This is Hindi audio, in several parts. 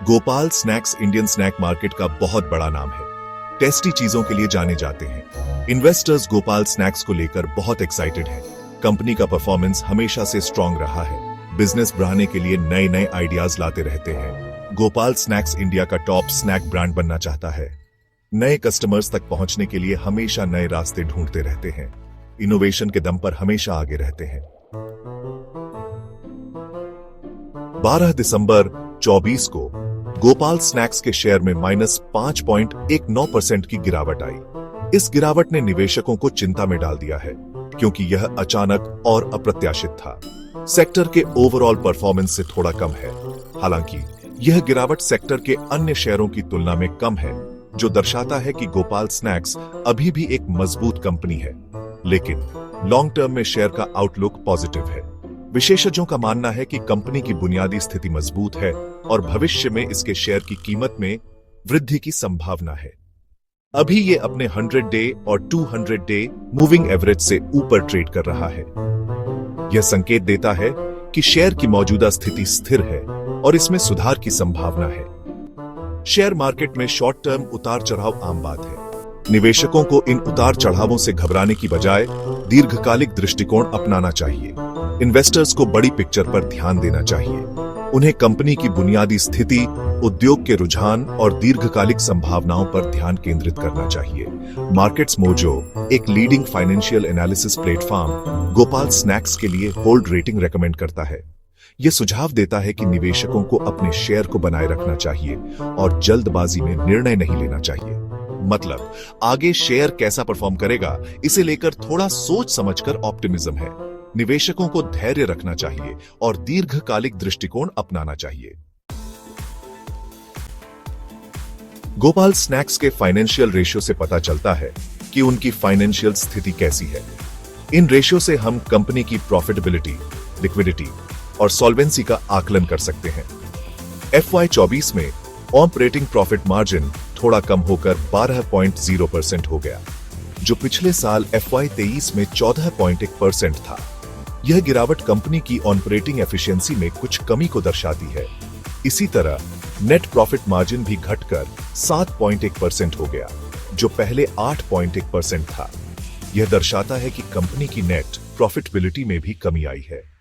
Gopal snacks Indian snack market का बहुत बड़ा नाम है। टेस्टी चीजों के लिए जाने जाते हैं। इन्वेस्टर्स गोपाल स्नैक्स को लेकर बहुत एक्साइटेड हैं। कंपनी का परफॉर्मेंस हमेशा से स्ट्रांग रहा है। बिजनेस बढ़ाने के लिए नए नए आइडियाज लाते रहते हैं। गोपाल स्नैक्स इंडिया का टॉप स्नैक ब्रांड बनना चाहता है। नए कस्टमर्स तक पहुंचने के लिए हमेशा नए रास्ते ढूंढते रहते हैं। इनोवेशन के दम पर हमेशा आगे रहते हैं। 12 दिसंबर 24 को गोपाल स्नैक्स के शेयर में -5.19% की गिरावट आई। इस गिरावट ने निवेशकों को चिंता में डाल दिया है, क्योंकि यह अचानक और अप्रत्याशित था। सेक्टर के ओवरऑल परफॉर्मेंस से थोड़ा कम है। हालांकि यह गिरावट सेक्टर के अन्य शेयरों की तुलना में कम है, जो दर्शाता है कि गोपाल स्नैक्स अभी भी एक मजबूत कंपनी है। लेकिन लॉन्ग टर्म में शेयर का आउटलुक पॉजिटिव है। विशेषज्ञों का मानना है कि कंपनी की बुनियादी स्थिति मजबूत है और भविष्य में इसके शेयर की कीमत में वृद्धि की संभावना है। अभी ये अपने 100 डे और 200 डे मूविंग एवरेज से ऊपर ट्रेड कर रहा है। यह संकेत देता है कि शेयर की मौजूदा स्थिति स्थिर है और इसमें सुधार की संभावना है। शेयर मार्केट में शॉर्ट टर्म उतार चढ़ाव आम बात है। निवेशकों को इन उतार चढ़ावों से घबराने की बजाय दीर्घकालिक दृष्टिकोण अपनाना चाहिए। इन्वेस्टर्स को बड़ी पिक्चर पर ध्यान देना चाहिए। उन्हें कंपनी की बुनियादी स्थिति, उद्योग के रुझान और दीर्घकालिक संभावनाओं पर ध्यान केंद्रित करना चाहिए। मार्केट्स मोजो, एक leading financial analysis platform, Gopal snacks के लिए होल्ड रेटिंग रेकमेंड करता है। यह सुझाव देता है कि निवेशकों को अपने शेयर को बनाए रखना चाहिए और जल्दबाजी में निर्णय नहीं लेना चाहिए। मतलब, आगे शेयर कैसा परफॉर्म करेगा, इसे लेकर थोड़ा सोच समझकर ऑप्टिमिज्म है। निवेशकों को धैर्य रखना चाहिए और दीर्घकालिक दृष्टिकोण अपनाना चाहिए। गोपाल स्नैक्स के फाइनेंशियल रेशियो से पता चलता है कि उनकी फाइनेंशियल स्थिति कैसी है। इन रेशियो से हम कंपनी की प्रॉफिटेबिलिटी, लिक्विडिटी और सॉल्वेंसी का आकलन कर सकते हैं। FY24 में ऑपरेटिंग प्रॉफिट मार्जिन थोड़ा कम होकर 12.0% हो गया, जो पिछले साल FY23 में 14.1% था। यह गिरावट कंपनी की ऑपरेटिंग एफिशिएंसी में कुछ कमी को दर्शाती है। इसी तरह नेट प्रॉफिट मार्जिन भी घटकर 7.1% हो गया, जो पहले 8.1% था। यह दर्शाता है कि कंपनी की नेट प्रॉफिटेबिलिटी में भी कमी आई है।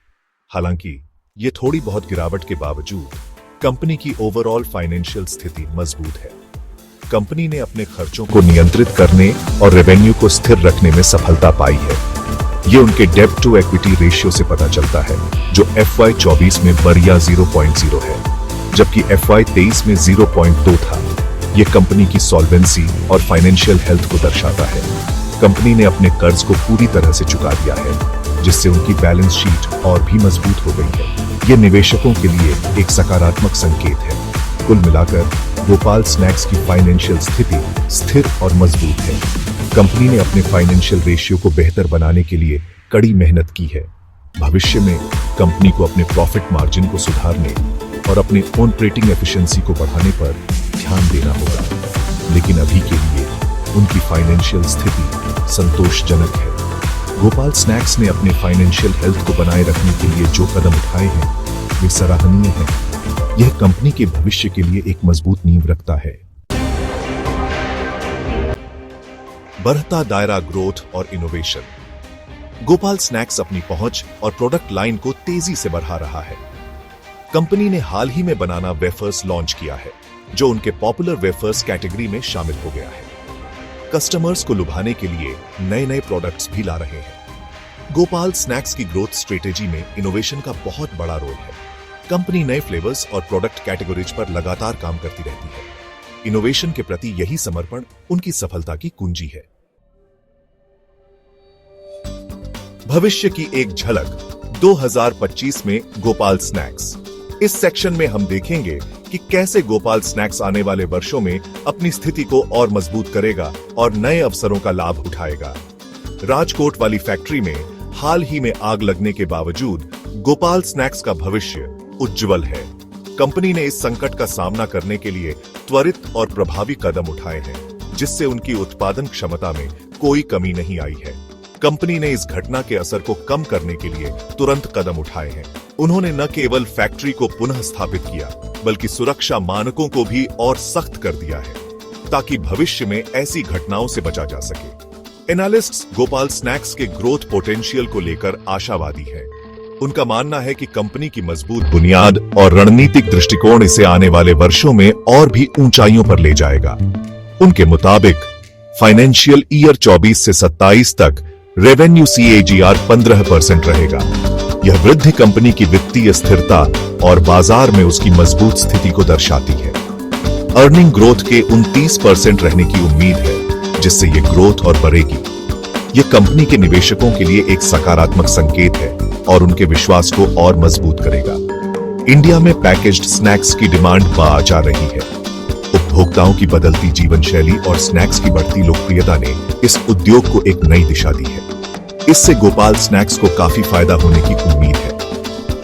हालांकि यह थोड़ी बहुत गिरावट के बावजूद कंपनी की ओवरऑल फाइनेंशियल स्थिति मजबूत है। कंपनी ने अपने खर्चों को नियंत्रित करने और रेवेन्यू को स्थिर रखने में सफलता पाई है। ये उनके डेब्ट टू इक्विटी रेशियो से पता चलता है, जो FY24 में बढ़िया 0.0 है, जबकि FY23 में 0.2 था। यह कंपनी की सॉल्वेंसी और फाइनेंशियल हेल्थ को दर्शाता है। कंपनी ने अपने कर्ज को पूरी तरह से चुका दिया है, जिससे उनकी बैलेंस शीट और भी मजबूत हो गई है। यह निवेशकों के लिए एक सकारात्मक संकेत है। कुल मिलाकर गोपाल स्नैक्स की फाइनेंशियल स्थिति स्थिर और मजबूत है। कंपनी ने अपने फाइनेंशियल रेशियो को बेहतर बनाने के लिए कड़ी मेहनत की है। भविष्य में कंपनी को अपने प्रॉफिट मार्जिन को सुधारने और अपने ऑपरेटिंग एफिशिएंसी को बढ़ाने पर ध्यान देना होगा। लेकिन अभी के लिए उनकी फाइनेंशियल स्थिति संतोषजनक है। गोपाल स्नैक्स ने अपने फाइनेंशियल हेल्थ को बनाए रखने के लिए जो कदम उठाए हैं, वे सराहनीय हैं। यह कंपनी के भविष्य के लिए एक मजबूत नींव रखता है। बढ़ता दायरा, ग्रोथ और इनोवेशन। गोपाल स्नैक्स अपनी पहुंच और प्रोडक्ट लाइन को तेजी से बढ़ा रहा है। कंपनी ने हाल ही में बनाना वेफर्स लॉन्च किया है, जो उनके पॉपुलर वेफर्स कैटेगरी में शामिल हो गया है। कस्टमर्स को लुभाने के लिए नए नए प्रोडक्ट्स भी ला रहे हैं। गोपाल स्नैक्स की ग्रोथ स्ट्रेटेजी में इनोवेशन का बहुत बड़ा रोल है। कंपनी नए फ्लेवर्स और प्रोडक्ट कैटेगरीज पर लगातार काम करती रहती है। इनोवेशन के प्रति यही समर्पण उनकी सफलता की कुंजी है। भविष्य की एक झलक 2025 में गोपाल स्नैक्स। इस सेक्शन में हम देखेंगे कि कैसे गोपाल स्नैक्स आने वाले वर्षों में अपनी स्थिति को और मजबूत करेगा और नए अवसरों का लाभ उठाएगा। राजकोट वाली फैक्ट्री में हाल ही में आग लगने के बावजूद गोपाल स्नैक्स का भविष्य उज्जवल है। कंपनी ने इस संकट का सामना करने के लिए त्वरित और प्रभावी कदम उठाए हैं, जिससे उनकी उत्पादन क्षमता में कोई कमी नहीं आई है। कंपनी ने इस घटना के असर को कम करने के लिए तुरंत कदम उठाए हैं। उन्होंने न केवल फैक्ट्री को पुनः स्थापित किया, बल्कि सुरक्षा मानकों को भी और सख्त कर दिया है, ताकि भविष्य में ऐसी घटनाओं से बचा जा सके। एनालिस्ट्स गोपाल स्नैक्स के ग्रोथ पोटेंशियल को लेकर आशावादी हैं। उनका मानना है कि कंपनी की मजबूत बुनियाद और रणनीतिक दृष्टिकोण इसे आने वाले वर्षों में और भी ऊंचाइयों पर ले जाएगा। उनके मुताबिक फाइनेंशियल ईयर 24 से 27 तक रेवेन्यू CAGR 15% रहेगा। यह वृद्धि कंपनी की वित्तीय स्थिरता और बाजार में उसकी मजबूत स्थिति को दर्शाती है। अर्निंग ग्रोथ के 29% रहने की उम्मीद है, जिससे यह ग्रोथ और बढ़ेगी। यह कंपनी के निवेशकों के लिए एक सकारात्मक संकेत है और उनके विश्वास को और मजबूत करेगा। इंडिया में पैकेज्ड स्नैक्स की डिमांड बढ़ जा रही है। उपभोक्ताओं की बदलती जीवन शैली और स्नैक्स की बढ़ती लोकप्रियता ने इस उद्योग को एक नई दिशा दी है। इससे गोपाल स्नैक्स को काफी फायदा होने की उम्मीद है।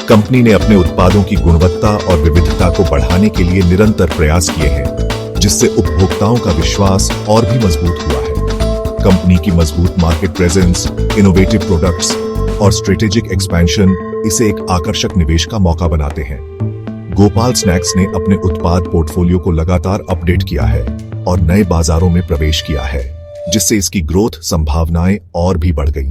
कंपनी ने अपने उत्पादों की गुणवत्ता और विविधता को बढ़ाने के लिए निरंतर प्रयास किए हैं, जिससे उपभोक्ताओं का विश्वास और भी मजबूत हुआ है। कंपनी की मजबूत मार्केट प्रेजेंस, इनोवेटिव प्रोडक्ट्स और स्ट्रेटेजिक एक्सपेंशन इसे एक आकर्षक निवेश का मौका बनाते हैं। गोपाल स्नैक्स ने अपने उत्पाद पोर्टफोलियो को लगातार अपडेट किया है और नए बाजारों में प्रवेश किया है, जिससे इसकी ग्रोथ संभावनाएं और भी बढ़ गई।